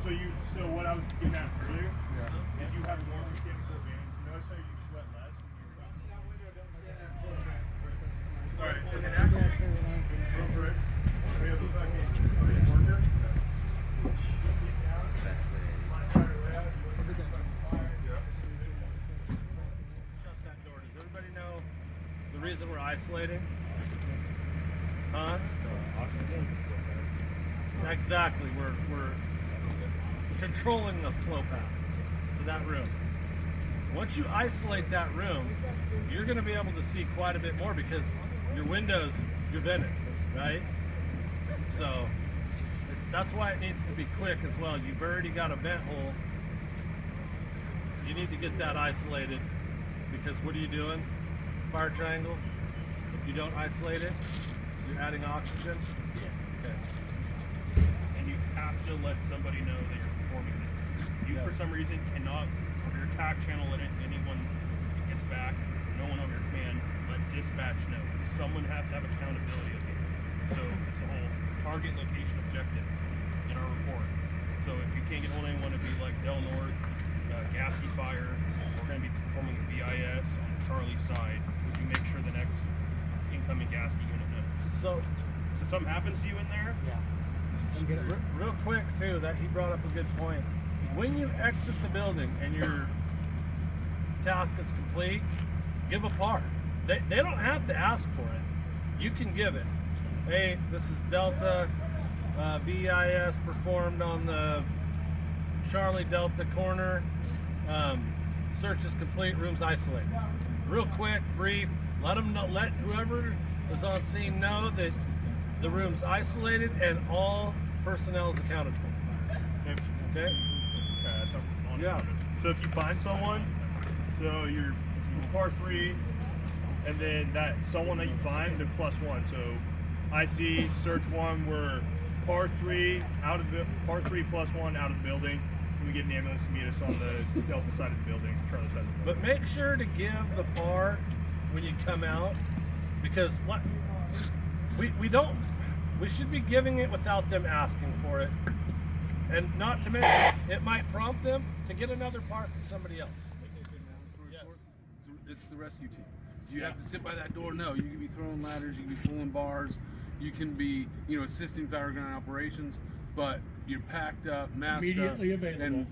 So what I was getting at earlier, if you have more mechanical advantage, notice how you sweat less when you're Alright, and then after real quick, we have a fucking worker. Shut that door. Does everybody know the reason we're isolating? Huh? Exactly. We're controlling the flow path to that room. Once you isolate that room, you're going to be able to see quite a bit more because your windows, you're vented, right? So that's why it needs to be quick as well. You've already got a vent hole. You need to get that isolated because what are you doing? Fire triangle. If you don't isolate it, you're adding oxygen. Yeah. Okay. And you have to let somebody know that you're performing this. You, for some reason, cannot, over your TAC channel, let anyone gets back, no one over your command, let dispatch know. Someone has to have accountability of it. So it's the whole target location objective in our report. So if you can't get hold of anyone, it'd be like Del Norte, Gasky Fire, we're going to be performing VIS on Charlie's side. Would you make sure the next incoming Gasky unit knows? So if something happens to you in there, real quick too, that he brought up a good point. When you exit the building and your task is complete, give a part. They don't have to ask for it. You can give it. Hey, this is Delta. VIS performed on the Charlie Delta corner. Search is complete. Room's isolated. Real quick, brief. Let them know. Let whoever is on scene know that the room's isolated and all personnel is accounted for. Okay. that's on Yeah. So if you find someone, so you're par 3, and then that someone that you find, then +1. So IC search 1, we're par 3 out of the par 3 +1 out of the building. Can we get an ambulance to meet us on the Delta side of the building, Charlie side of the building? But make sure to give the par when you come out, because we should be giving it without them asking for it. And not to mention, it might prompt them to get another par from somebody else. Yes. It's the rescue team. Do you have to sit by that door? No. You can be throwing ladders, you can be pulling bars, you can be, assisting fireground operations, but you're packed up, masked Immediately up, available. and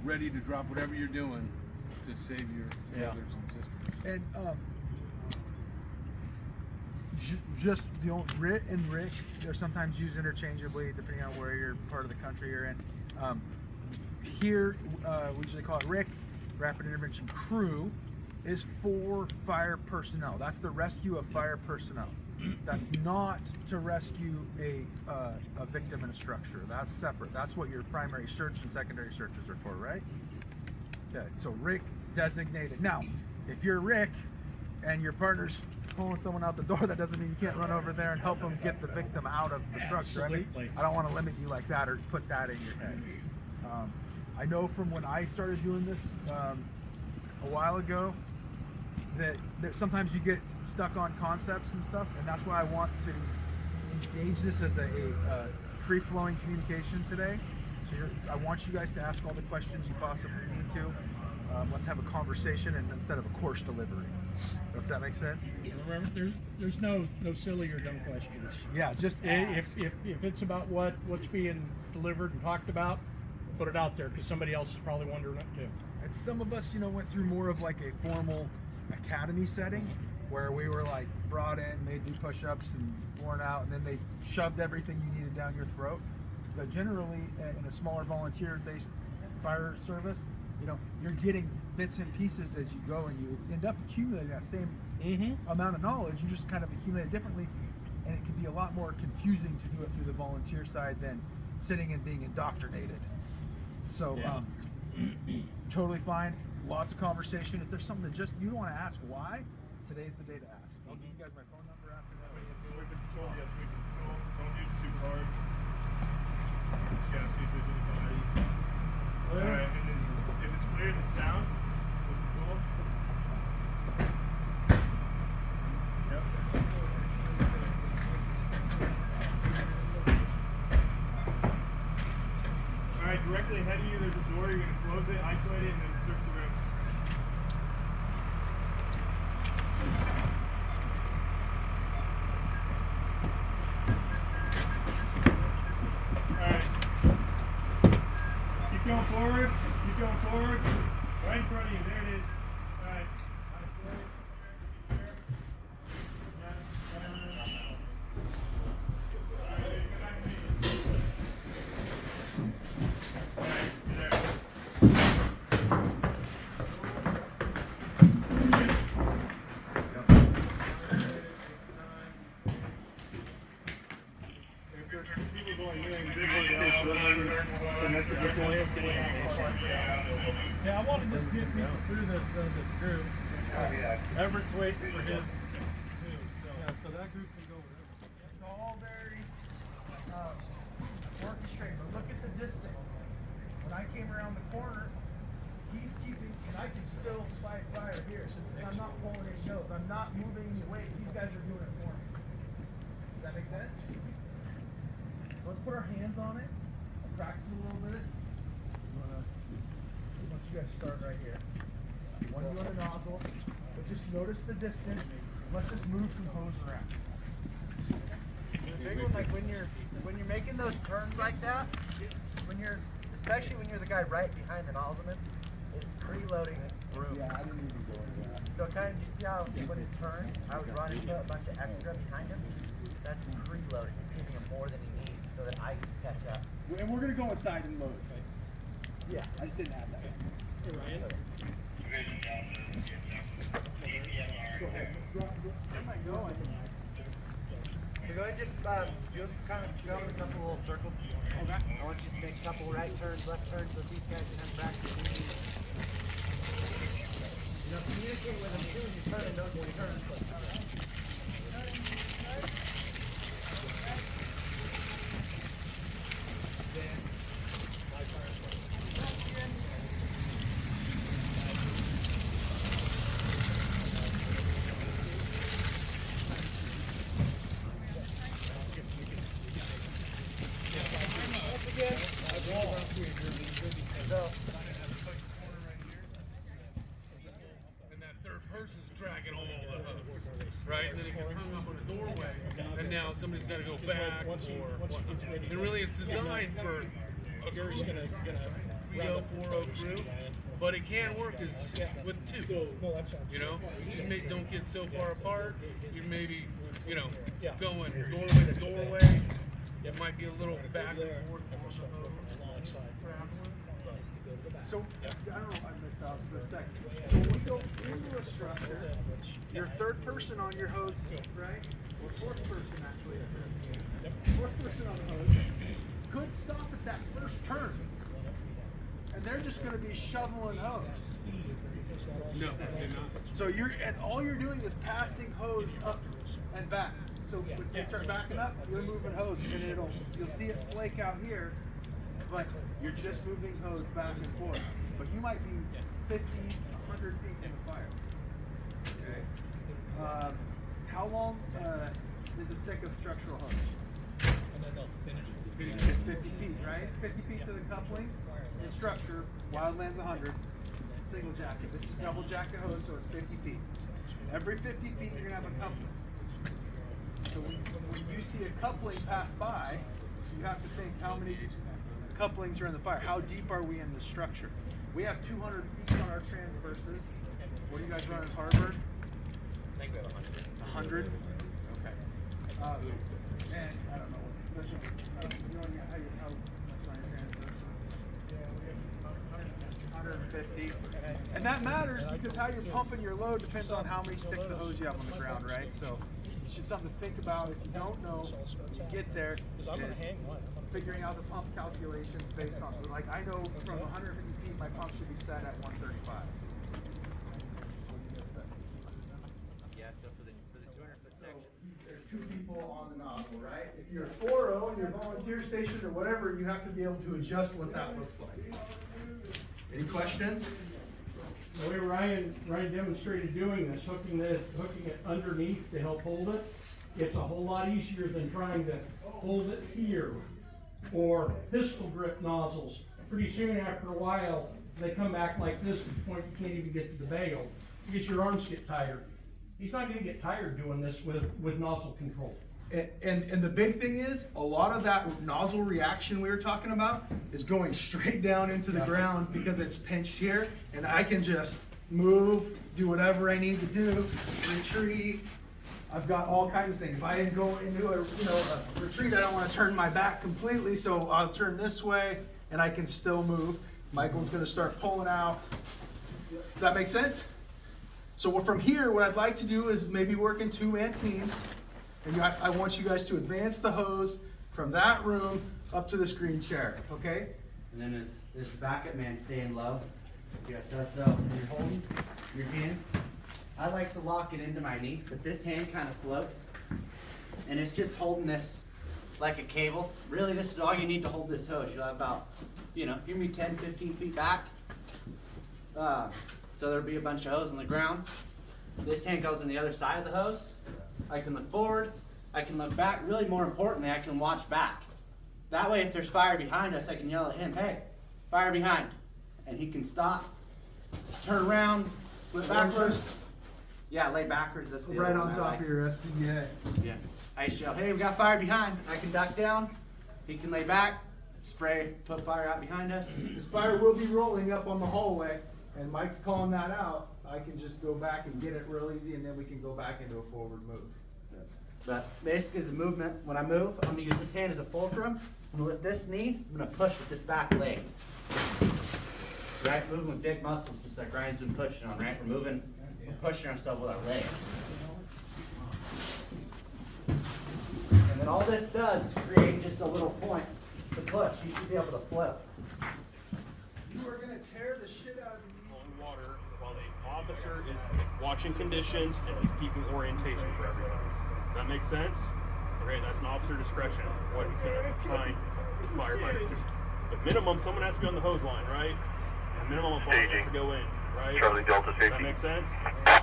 ready to drop whatever you're doing to save your brothers and sisters. And just Rit and Rick, they're sometimes used interchangeably depending on where you're part of the country you're in. Here, we usually call it Rick. Rapid Intervention Crew is for fire personnel. That's the rescue of fire personnel. That's not to rescue a victim in a structure. That's separate. That's what your primary search and secondary searches are for, right? Okay, so Rick designated. Now, if you're Rick and your partner's pulling someone out the door, that doesn't mean you can't run over there and help them get the victim out of the structure. Absolutely. I don't want to limit you like that or put that in your head. I know from when I started doing this a while ago that sometimes you get stuck on concepts and stuff, and that's why I want to engage this as a free-flowing communication today. So I want you guys to ask all the questions you possibly need to. Let's have a conversation and instead of a course delivery. If that makes sense. Remember, there's no silly or dumb questions. Yeah, just ask. If it's about what's being delivered and talked about, put it out there because somebody else is probably wondering it too. And some of us, went through more of like a formal academy setting where we were like brought in, made do push-ups and worn out, and then they shoved everything you needed down your throat. But generally, in a smaller volunteer-based fire service, you're getting bits and pieces as you go, and you end up accumulating that same amount of knowledge. You just kind of accumulate it differently, and it can be a lot more confusing to do it through the volunteer side than sitting and being indoctrinated. So, totally fine. Lots of conversation. If there's something that just you want to ask why, today's the day to ask. I'll give you guys my phone number after that. We've been told, yes, we've been told, don't do it too hard. Just gotta see if there's any boundaries. Alright, and then if it's clear, then sound. With the tool. Yep. Alright, directly ahead of you, there's a door. You're going to close it, isolate it, and then search the room. Alright. Keep going forward. Keep going forward. Right in front of you. There it is. Alright. Isolate. Yeah, I want to just get people through this group. Everett's waiting for his too. Yeah, so that group can go wherever. It's all very orchestrated, but look at the distance. When I came around the corner, he's keeping, and I can still fight fire here. So I'm not pulling his nose. I'm not moving any weight. These guys are doing it for me. Does that make sense? Let's put our hands on it. I'll practice a little bit. Once you guys start right here. One you want a nozzle, but just notice the distance. Let's just move some hose around. The big one, like when you're making those turns like that, especially when you're the guy right behind the nozzleman, is preloading room. Yeah, I didn't even go into that. So kind of, you see how when he turned, I was running to a bunch of extra behind him? That's preloading. It's giving him more than he needs so that I can catch up. And we're gonna go inside and load. Yeah. I just didn't have that. Hey, Ryan. Go ahead. I might go, I think. So go ahead and just kind of go in a couple little circles. Okay. I want you to make a couple right turns, left turns, so these guys can have practice. You know, communicate with them too when you turn and don't just turn. And that third person's dragging all the hooks, right? And then it gets hung up on the doorway, and now somebody's got to go back or whatnot. And really, it's designed for a Gary's gonna 3-0-4-0 crew, but it can work as with two. You know, you don't get so far apart. You maybe, going doorway to doorway. It might be a little back and forth. So, I don't know if I missed out for a second. So when we go into a structure, your third person on your hose, right? Or fourth person actually. Fourth person on the hose could stop at that first turn. And they're just going to be shoveling hose. No, they're not. So and all you're doing is passing hose up and back. So when they start backing up, you're moving hose, and you'll see it flake out here, but you're just moving hose back and forth. But you might be 50, 100 feet in the fire. Okay. How long is a stick of structural hose? 50 feet, right? 50 feet to the couplings. In structure, Wildland's 100. Single jacket. This is double jacket hose, so it's 50 feet. Every 50 feet, you're gonna have a coupling. So when you see a coupling pass by, you have to think how many couplings are in the fire. How deep are we in the structure? We have 200 feet on our transverses. What are you guys running, Harvard? I think we have 100. 100? Okay. And I don't know what special. You know how much on your transverses? 150. And that matters because how you're pumping your load depends on how many sticks of hose you have on the ground, right? So it's just something to think about. If you don't know, when you get there, is figuring out the pump calculations based on, like I know from 150 feet, my pump should be set at 135. Yeah, so for the 200 foot section. There's two people on the nozzle, right? If you're 4-0 in your volunteer station or whatever, you have to be able to adjust what that looks like. Any questions? The way Ryan demonstrated doing this, hooking it underneath to help hold it, it's a whole lot easier than trying to hold it here, or pistol grip nozzles pretty soon after a while, they come back like this to the point you can't even get to the bail, because your arms get tired. He's not gonna get tired doing this with nozzle control. And the big thing is, a lot of that nozzle reaction we were talking about is going straight down into the ground because it's pinched here, and I can just move, do whatever I need to do, retreat. I've got all kinds of things. If I go into a retreat, I don't want to turn my back completely, so I'll turn this way, and I can still move. Michael's gonna start pulling out. Does that make sense? So from here, what I'd like to do is maybe work in two-man teams. And I want you guys to advance the hose from that room up to this green chair, okay? And then this backup man staying low. Yes, that's so you're holding your hand. I like to lock it into my knee, but this hand kind of floats. And it's just holding this like a cable. Really, this is all you need to hold this hose. You'll have about, give me 10, 15 feet back. So there'll be a bunch of hose on the ground. This hand goes on the other side of the hose. I can look forward, I can look back. Really, more importantly, I can watch back. That way, if there's fire behind us, I can yell at him, hey, fire behind. And he can stop, turn around, flip backwards. Yeah, lay backwards. That's the Right other on one I top like. of your SCBA. Yeah. I just yell, hey, we got fire behind. I can duck down. He can lay back, spray, put fire out behind us. This fire will be rolling up on the hallway, and Mike's calling that out. I can just go back and get it real easy, and then we can go back into a forward move. But basically the movement, when I move, I'm gonna use this hand as a fulcrum. I'm gonna lift this knee, I'm gonna push with this back leg. Right, moving with big muscles, just like Ryan's been pushing on, right? We're pushing ourselves with our leg. And then all this does is create just a little point to push. You should be able to flip. You are gonna tear the shit out of me. On water while the officer is watching conditions and he's keeping orientation for everybody. That makes sense? Okay, that's an officer discretion, what he's going to assign firefighters to. But minimum, someone has to be on the hose line, right? And minimum, a boss has to go in, right? Charlie Delta Does safety. that make sense?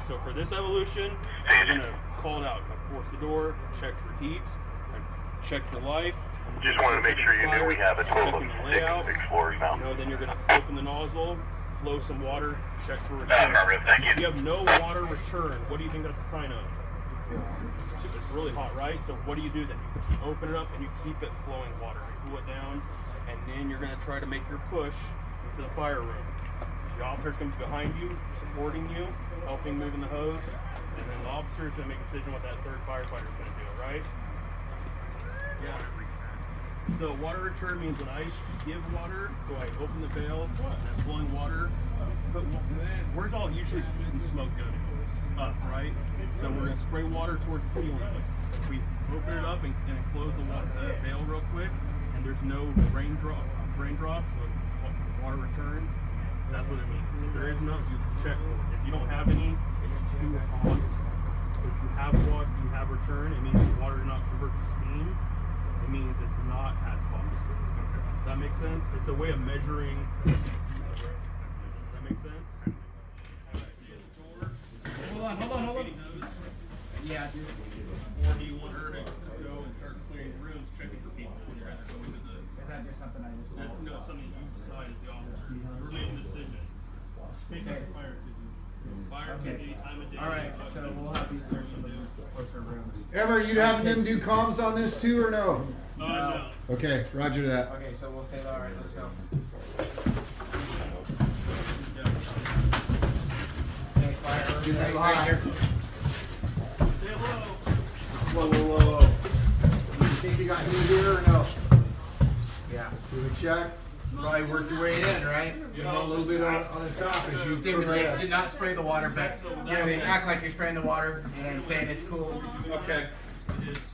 So for this evolution, we're going to call it out. Force the door, check for heat, check for life. Just wanted to make sure you knew we have a total of Checking the 6 layout. explorers now. Then you're going to open the nozzle, flow some water, check for return. Margaret, thank you. If you have no water return, what do you think that's a sign of? It's really hot, right? So what do you do then? You open it up and you keep it flowing water. You cool it down, and then you're going to try to make your push to the fire room. The officer's going to be behind you, supporting you, helping moving the hose, and then the officer's going to make a decision what that third firefighter's going to do, right? Yeah. So water return means when I give water, so I open the valve and I'm flowing water. But where's all usually heat and smoke go to? Up, right? So we're gonna spray water towards the ceiling. If we open it up and close the valve real quick, and there's no raindrops, so water return, that's what it means. If there is enough, you check for it. If you don't have any, it's too hot. If you have water, you have return, it means the water did not convert to steam. It means it's not as hot. Does that make sense? It's a way of measuring. Does that make sense? Hold on. Yeah, dude. Or do you want her to go and start clearing rooms, checking for people when you guys are going to the... Is that just something I just No, something you decide as the officer. You're making the decision. Based on the fire activity. Fire activity, time of day. Alright, so we'll have you search some of the closer rooms. Ever, you having them do comms on this too, or no? No. Okay, roger that. Okay, so we'll say that. Alright, let's go. Okay, fire. Get that Right line. here. Say hello. Whoa. You think you got heat here or no? Yeah. Do a check. Probably work your way in, right? Get a little bit on the top as you Stimulate. progress. Do not spray the water, but act like you're spraying the water and saying it's cool. Okay.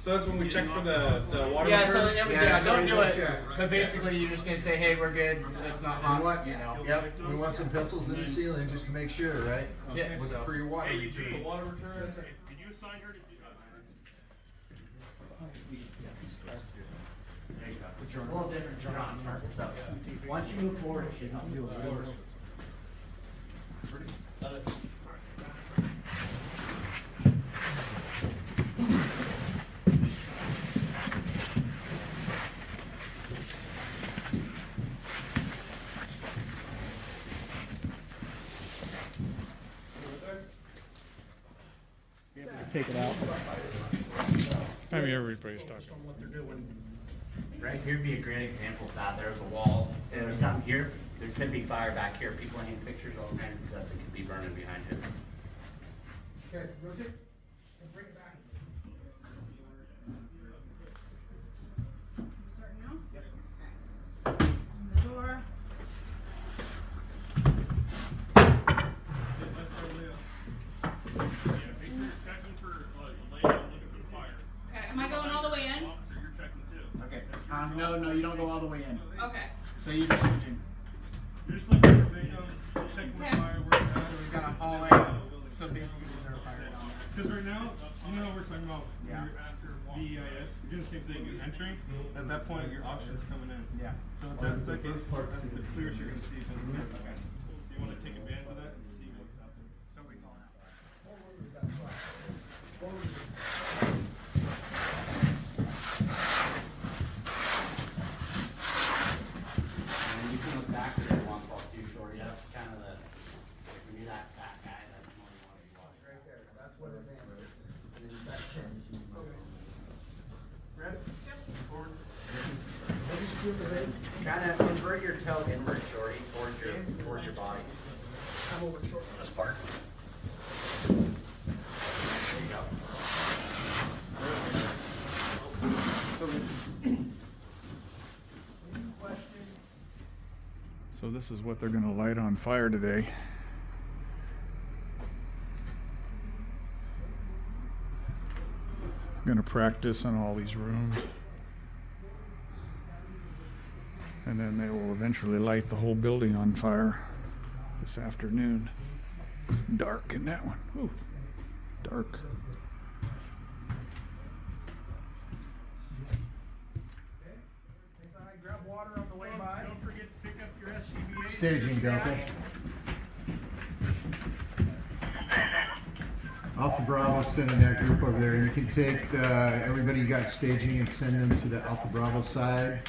So that's when we check for the water Yeah, so return? yeah, don't do it. check. But basically, you're just gonna say, "Hey, we're good. It's not We hot." want, You know. yep, we want some pencils in the ceiling just to make sure, right? Yeah. With So. for your water Hey, you return. do the water return. Did you assign her to do It's a little different John. So once you move forward, it should help you. take it out. I mean, everybody's talking. What they're doing. Right here would be a great example of that. There's a wall, and there's something here. There could be fire back here. People hang pictures, all kinds of stuff that could be burning behind it. Okay, rotate. And bring it back. Starting now? Yep. Okay. The door. Checking for layout, looking for the fire. Okay, am I going all the way in? Officer, you're checking too. Okay. No, you don't go all the way in. Okay. So you're just switching. You're just looking for video, checking Okay. the fire, where's that? We've got a hallway. So basically, there's a fire down there. Because right now, you know how we're talking about Yeah. your BEIS? You're doing the same thing. You're entering. At that point, your option's coming in. Yeah. So at that second, that's the clearest you're going to see. So you want to take advantage of that and see what's out there. So we call it out. And you can look back if you want, Paul, too, Shorty. That's kind of the, when you're that fat guy, that's what you want to be watching. Right there, that's what advances. That chin. Ready? Yep. Forward. Kind of invert your toe inward, Shorty, towards your body. I'm over short on this part. There you go. So this is what they're going to light on fire today. I'm going to practice in all these rooms. And then they will eventually light the whole building on fire this afternoon. Dark in that one. Ooh, dark. Grab water on the way by. Don't forget to pick up your SCBA. Staging, Delta. Alpha Bravo sending that group over there. You can take everybody you got staging and send them to the Alpha Bravo side.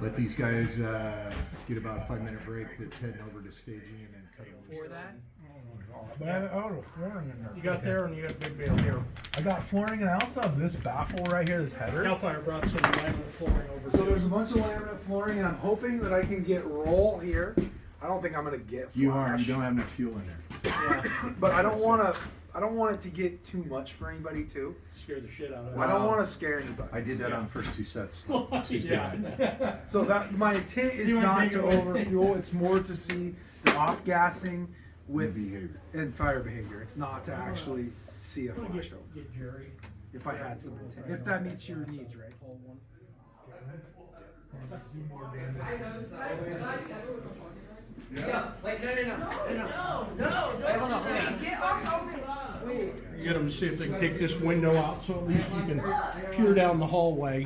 Let these guys get about a 5-minute break that's heading over to staging and then cut them loose. For that? But I got flooring in there. You got Okay. there and you got a big bale here. I got flooring and I also have this baffle right here, this header. Cal Fire brought some laminate flooring over. So too. there's a bunch of laminate flooring and I'm hoping that I can get roll here. I don't think I'm gonna get You are. flash. You don't have enough fuel in there. Yeah. But I don't want it to get too much for anybody too. Scare the shit out of I don't Wow. want to scare anybody. I did that on the first two sets. Tuesday night. Yeah. So that my intent is You want not big to away. overfuel. It's more to see the off gassing with behavior. and fire behavior. It's not to actually see a I'm gonna flash. get Jerry. If I had some intent, if that meets your needs, right? Get them to see if they can take this window out so at least you can peer down the hallway.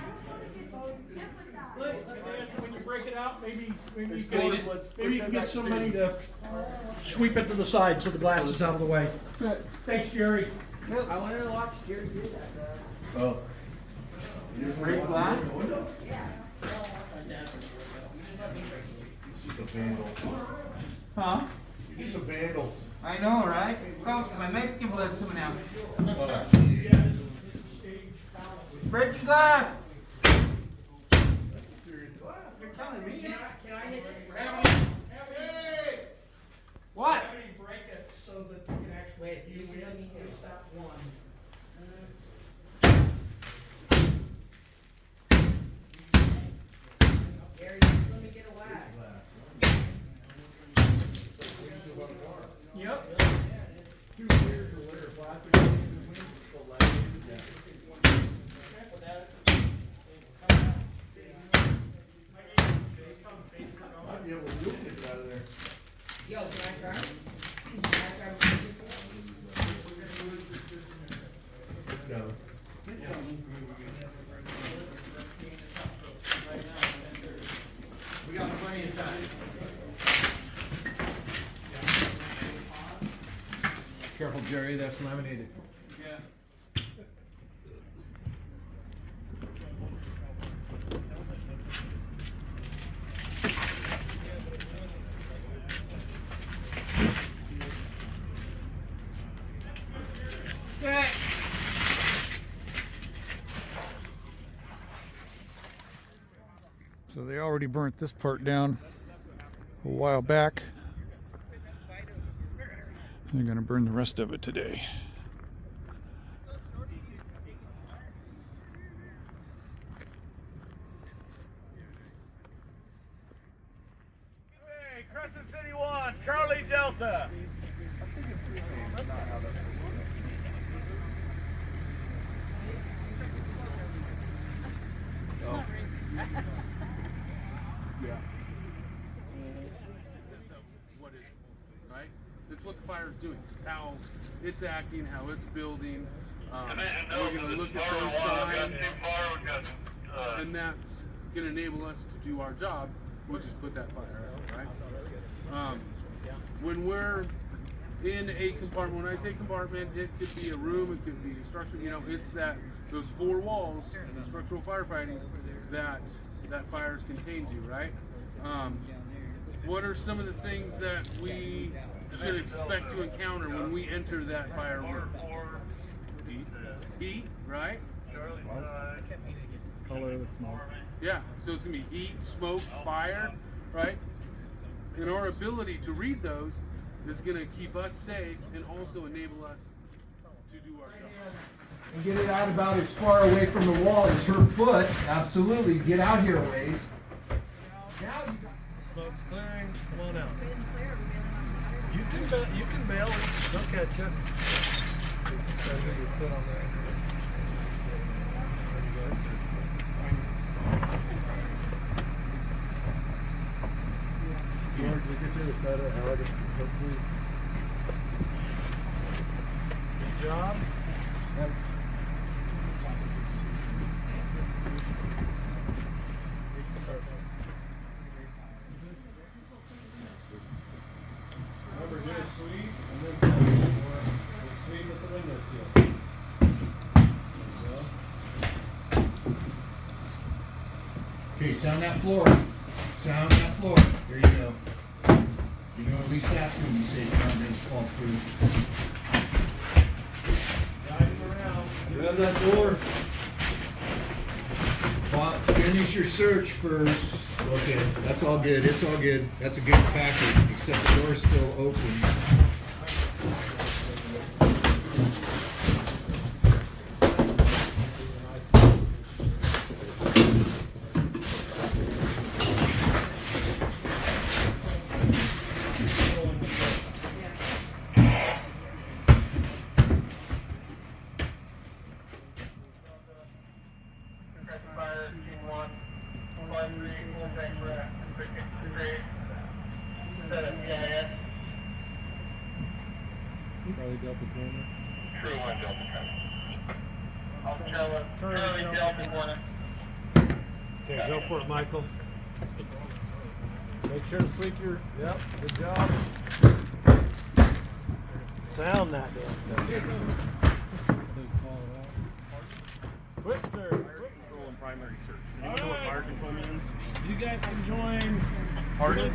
When you break it out, maybe you can get somebody to sweep it to the side so the glass is out of the way. Thanks, Jerry. I wanted to watch Jerry do that. Oh. Break glass? He's a vandal. Huh? He's a vandal. I know, right? Well, my Mexican blood's coming out. Oh, geez. Breaking glass! You're telling me. Can I hit it? What? Break it so that you can actually use it. Just that one. Gary, let me get a whack. Yep. 2 years or whatever, plastic. Might be able to get it out of there. Yo, can I try? No. We got plenty of time. Careful, Jerry, that's laminated. Yeah. So they already burnt this part down a while back. They're going to burn the rest of it today. Hey, Crescent City 1, Charlie Delta. Yeah. Sense of what is, right? It's what the fire is doing. It's how it's acting, how it's building. We're going to look at those signs, and that's going to enable us to do our job, which is put that fire out, right? When we're in a compartment, when I say compartment, it could be a room, it could be a structure. You know, it's that those four walls in structural firefighting that fire is contained to, right? What are some of the things that we should expect to encounter when we enter that fire room? Heat, right? Color of the smoke. Yeah, so it's gonna be heat, smoke, fire, right? And our ability to read those is gonna keep us safe and also enable us to do our job. And get it out about as far away from the wall as her foot. Absolutely. Get out here a ways. Now you got Smoke's clearing. Come on out. You can bail. They'll catch you. George, look at the better how it is. Good job. Yep. Remember, do a sweep and then sweep with the window seal. Okay, sound that floor. Sound that floor. There you go. You know, at least that's going to be safe. Not going to fall through. Guide him around. Grab that door. Finish your search first. Okay, that's all good. It's all good. That's a good tactic, except the door's still open. Charlie Delta corner. True 1 Delta County. Charlie Delta corner. Okay, go for it, Michael. Make sure to sweep your. Yep, good job. Sound that damn thing. Quick search. Control and primary search. Does anyone know what fire control means? You guys can join. Pardon?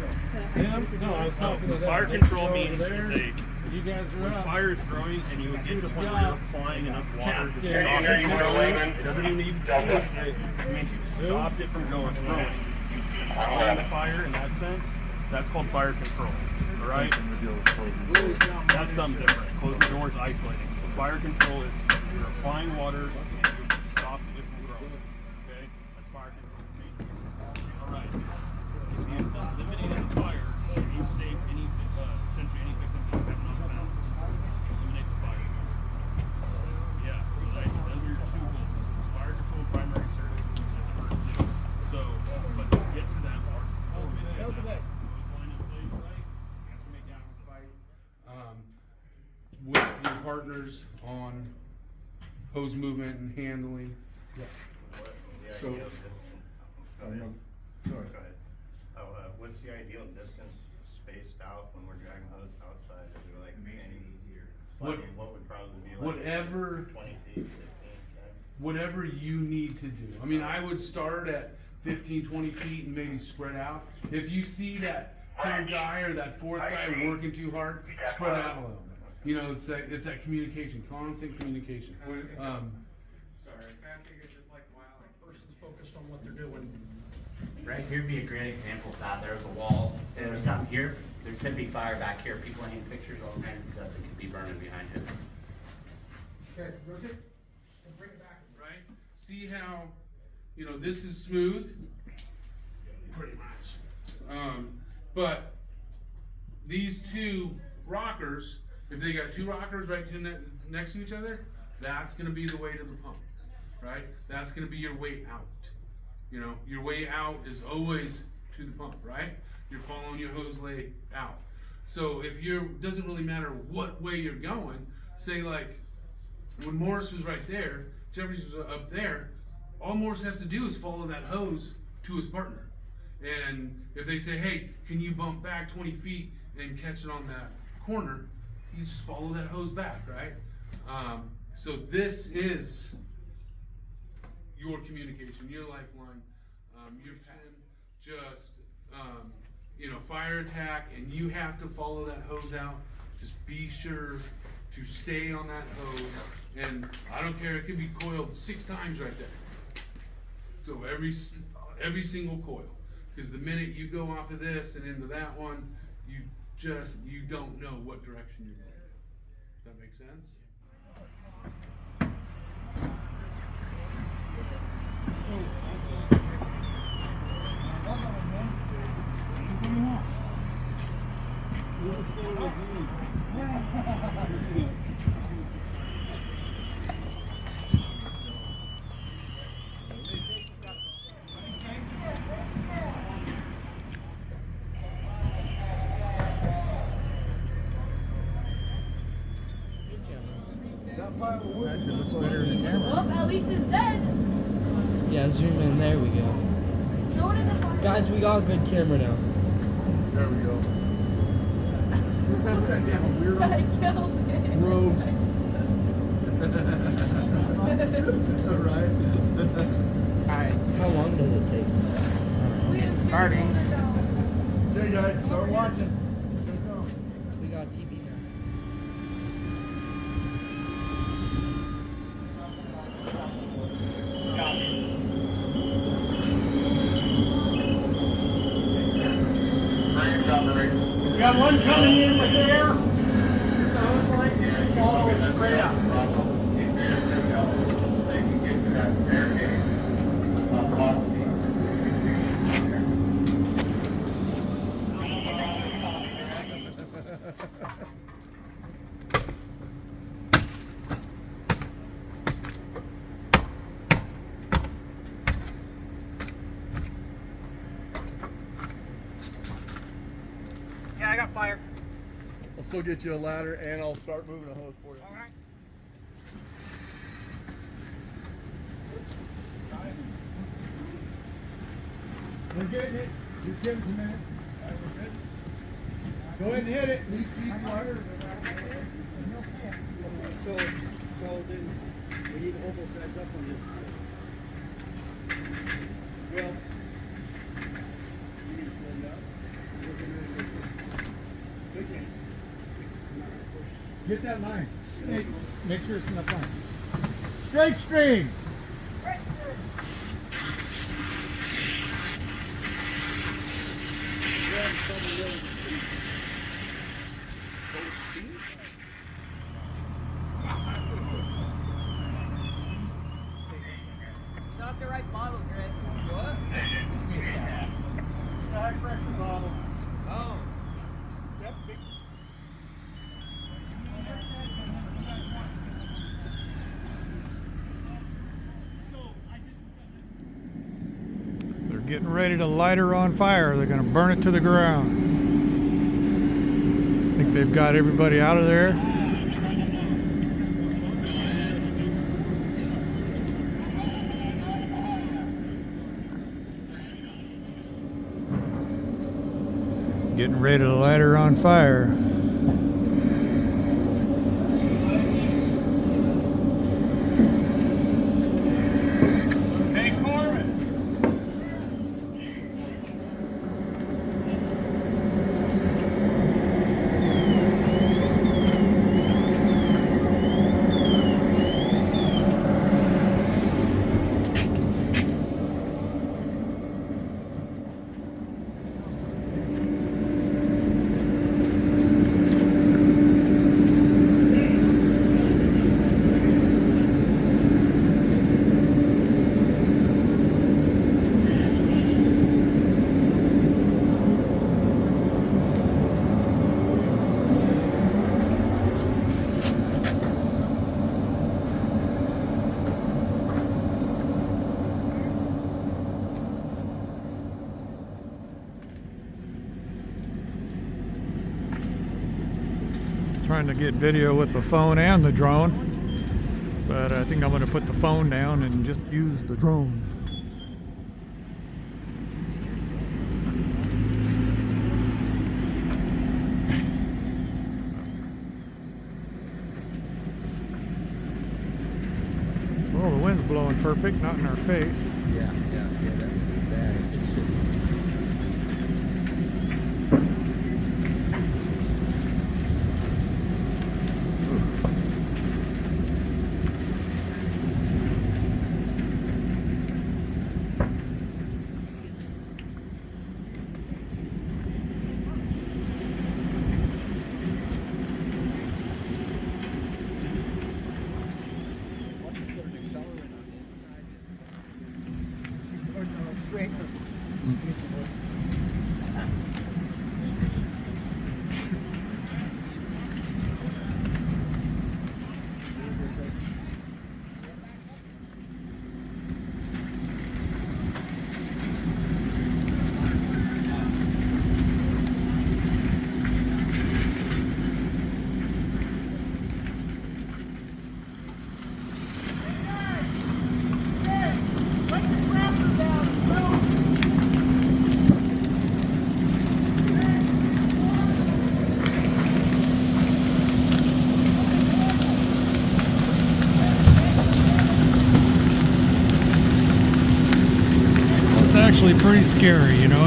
Him? No, I was talking to them. Fire They control can go means over there. it's You guys are when up. fire is growing and you get to the point where you're applying enough water to Yeah. stop Yeah. it from growing. It doesn't even need to Delta. it means you stopped it from growing. You applying the fire in that sense. That's called fire control. All right? That's something different. Closing the door is isolating. Fire control is you're applying water to stop it from growing. Okay? That's fire control. All right. If you eliminate the fire, you save any potentially any victims that you have not found. Eliminate the fire. Yeah. So those are your two goals. Fire control, primary search. That's the first two. So, but to get to that part, With your partners on hose movement and handling. So, What's the ideal distance spaced out when we're dragging hose outside? Is it like what would probably be like Whatever 20 feet, 15? whatever you need to do. I mean, I would start at 15, 20 feet and maybe spread out. If you see that third guy or that fourth guy working too hard, spread out a little. You know, it's that communication, constant communication. Sorry, I figured just like a while, like person's focused on what they're doing. Right? right here would be a great example of that. There's a wall, and there's something here. There could be fire back here. People hang pictures all kinds of stuff that could be burning behind it. Okay, rotate. And bring it back. Right? See how, you know, this is smooth? Pretty much. But these two rockers, if they got two rockers right next to each other, that's going to be the weight of the pump, right? That's going to be your weight out. You know, your way out is always to the pump, right? You're following your hose lay out. So if doesn't really matter what way you're going, say like when Morris was right there, Jeffries was up there, all Morris has to do is follow that hose to his partner. And if they say, hey, can you bump back 20 feet and catch it on that corner, you just follow that hose back, right? So this is your communication, your lifeline, your pen, just, you know, fire attack, and you have to follow that hose out. Just be sure to stay on that hose, and I don't care, it could be coiled 6 times right there. So every single coil, because the minute you go off of this and into that one, you don't know what direction you're going. Does that make sense? Actually, looks better in the camera. Well, at least it's dead. Yeah, zoom in. There we go. Throw it in the fire. Guys, we got a good camera now. There we go. Put that down, weirdo. I killed it. Gross. Alright. Alright, how long does it take? It's starting. Okay guys, start watching. We got TV now. We got one coming in with air. Sounds like it's following straight up. Yeah, I got fire. I'll still get you a ladder and I'll start moving a hose for you. Alright. We're getting it. Just give us a minute. Go ahead and hit it. We see fire. So then we need to hold those guys up on this. Well, you need to pull it up. Get that line. Hey, make sure it's in the front. Straight stream. Not the right bottle, Chris. What? High pressure bottle. Oh. Yep. They're getting ready to light her on fire. They're going to burn it to the ground. I think they've got everybody out of there. Getting ready to light her on fire. Hey, Corbin. trying to get video with the phone and the drone, but I think I'm going to put the phone down and just use the drone. Well, the wind's blowing perfect, not in our face. Yeah, that would be bad if it should. Actually pretty scary, you know.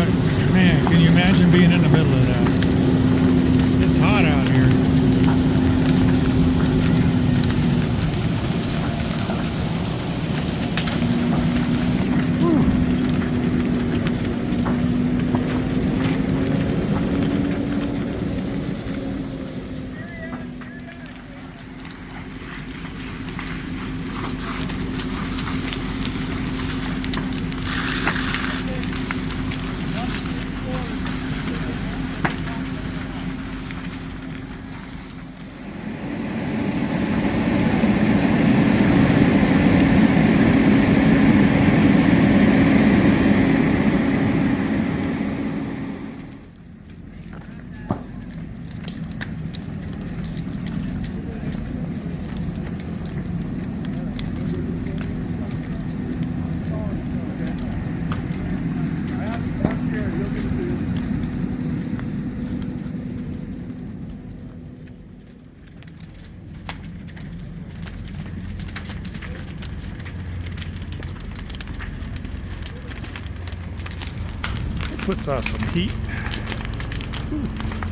Man, can you imagine being in the middle of that? It's hot out here. Puts off some heat. Ooh.